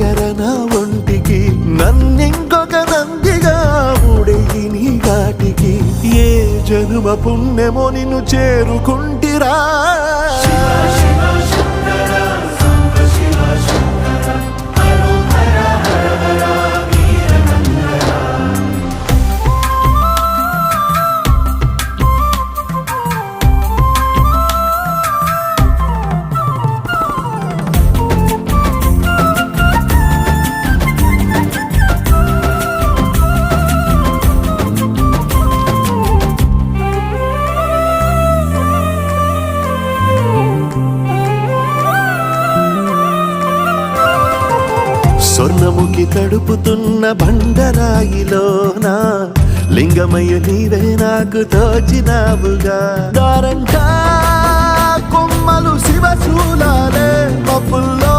దగ్గర నా ఒంటికి నన్నింకొక నందిగా ఉడయి నీ ఘాటికి ఏ జనుమ పుణ్యమో నిన్ను చేరుకుంటిరా స్వర్ణముఖి తడుపుతున్న బండరాయిలోన లింగమయ్య నీవే నాకు తోచినావుగా దారంటా కొమ్మలు శివశూలాలే మబ్బుల్లో